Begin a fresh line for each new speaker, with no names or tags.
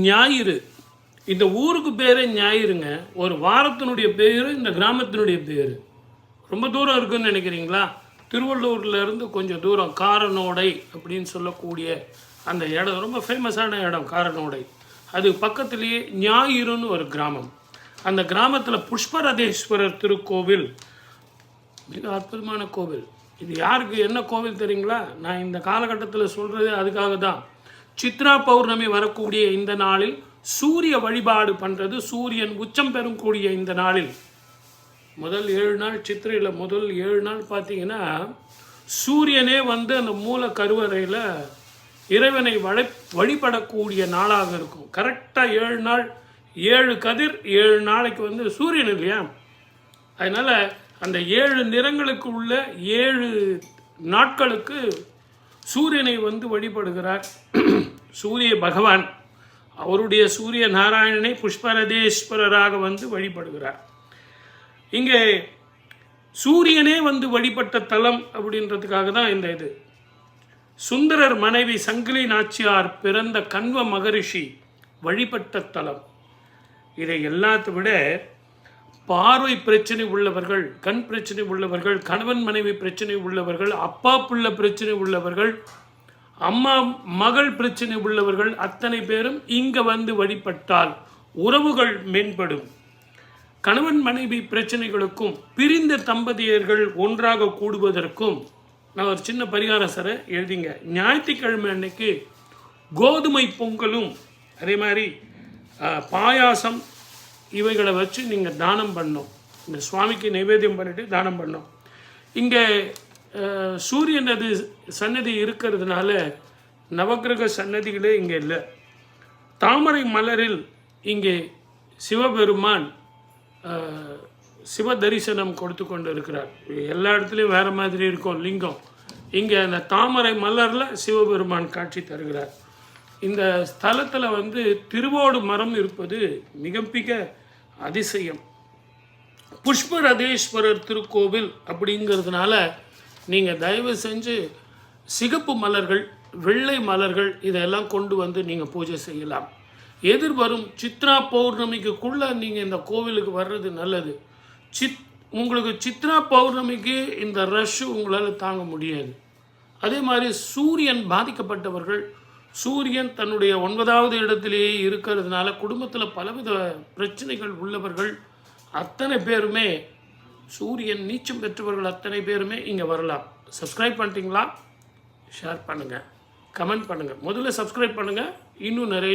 ஞாயிறு. இந்த ஊருக்கு பேரே ஞாயிறுங்க. ஒரு வாரத்தினுடைய பேர் இந்த கிராமத்தினுடைய பேர். ரொம்ப தூரம் இருக்குதுன்னு நினைக்கிறீங்களா? திருவள்ளூர்லேருந்து கொஞ்சம் தூரம் காரனோடை அப்படின்னு சொல்லக்கூடிய அந்த இடம் ரொம்ப ஃபேமஸான இடம் காரனோடை. அது பக்கத்துலேயே ஞாயிறுன்னு ஒரு கிராமம். அந்த கிராமத்தில் புஷ்பரதேஸ்வரர் திருக்கோவில் மிக அற்புதமான கோவில். இது யாருக்கு என்ன கோவில் தெரியுங்களா? நான் இந்த காலகட்டத்தில் சொல்கிறது அதுக்காக தான். சித்ரா பௌர்ணமி வரக்கூடிய இந்த நாளில் சூரிய வழிபாடு பண்ணுறது, சூரியன் உச்சம் பெறக்கூடிய இந்த நாளில் முதல் 7 நாள், சித்திரையில் முதல் 7 நாள் பார்த்தீங்கன்னா சூரியனே வந்து அந்த மூல கருவறையில் இறைவனை வழிபடக்கூடிய நாளாக இருக்கும். கரெக்டாக 7 நாள் 7 கதிர் 7 நாளைக்கு வந்து சூரியன் இல்லையா, அதனால் அந்த 7 நிறங்களுக்கு உள்ள 7 நாட்களுக்கு சூரியனை வந்து வழிபடுகிறார் சூரிய பகவான். அவருடைய சூரிய நாராயணனை புஷ்பரதேஸ்வரராக வந்து வழிபடுகிறார். இங்கே சூரியனே வந்து வழிபட்ட தலம் அப்படின்றதுக்காக தான் இந்த இது. சுந்தரர் மனைவி சங்கிலி நாச்சியார் பிறந்த கண்வ மகரிஷி வழிபட்ட தலம். இதை எல்லாத்தை விட பார்வை பிரச்சனை உள்ளவர்கள், கண் பிரச்சனை உள்ளவர்கள், கணவன் மனைவி பிரச்சனை உள்ளவர்கள், அப்பா பிள்ளை பிரச்சனை உள்ளவர்கள், அம்மா மகள் பிரச்சனை உள்ளவர்கள் அத்தனை பேரும் இங்கே வந்து வழிபட்டால் உறவுகள் மேம்படும். கணவன் மனைவி பிரச்சனைகளுக்கும் பிரிந்த தம்பதியர்கள் ஒன்றாக கூடுவதற்கும் நான் ஒரு சின்ன பரிகாரம் சார் எழுதிங்க. ஞாயிற்றுக்கிழமை அன்னைக்கு கோதுமை பொங்கலும் அதே மாதிரி பாயாசம் இவைகளை வச்சு நீங்கள் தானம் பண்ணோம். இந்த சுவாமிக்கு நைவேத்தியம் பண்ணிட்டு தானம் பண்ணோம். இங்கே சூரியனது சன்னதி இருக்கிறதுனால நவக்கிரக சன்னதிகளே இங்கே இல்லை. தாமரை மலரில் இங்கே சிவபெருமான் சிவ தரிசனம் கொடுத்து கொண்டு இருக்கிறார். எல்லா இடத்துலையும் வேறு மாதிரி இருக்கும் லிங்கம். இங்கே அந்த தாமரை மலரில் சிவபெருமான் காட்சி தருகிறார். இந்த ஸ்தலத்தில் வந்து திருவோடு மரம் இருப்பது மிக மிக அதிசயம். புஷ்பரதேஸ்வரர் திருக்கோவில் அப்படிங்கிறதுனால நீங்கள் தயவு செஞ்சு சிகப்பு மலர்கள், வெள்ளை மலர்கள் இதெல்லாம் கொண்டு வந்து நீங்கள் பூஜை செய்யலாம். எதிர்வரும் சித்ரா பௌர்ணமிக்குள்ளே நீங்கள் இந்த கோவிலுக்கு வர்றது நல்லது. உங்களுக்கு சித்ரா பௌர்ணமிக்கு இந்த ரஷ்ஷு உங்களால் தாங்க முடியாது. அதே மாதிரி சூரியன் பாதிக்கப்பட்டவர்கள், சூரியன் தன்னுடைய 9வது இடத்திலேயே இருக்கிறதுனால குடும்பத்தில் பலவித பிரச்சனைகள் உள்ளவர்கள் அத்தனை பேருமே, சூரியன் நீச்சம் பெற்றவர்கள் அத்தனை பேருமே இங்கே வரலாம். சப்ஸ்கிரைப் பண்ணிட்டீங்களா? ஷேர் பண்ணுங்கள், கமெண்ட் பண்ணுங்கள். முதல்ல சப்ஸ்கிரைப் பண்ணுங்கள். இன்னும் நிறைய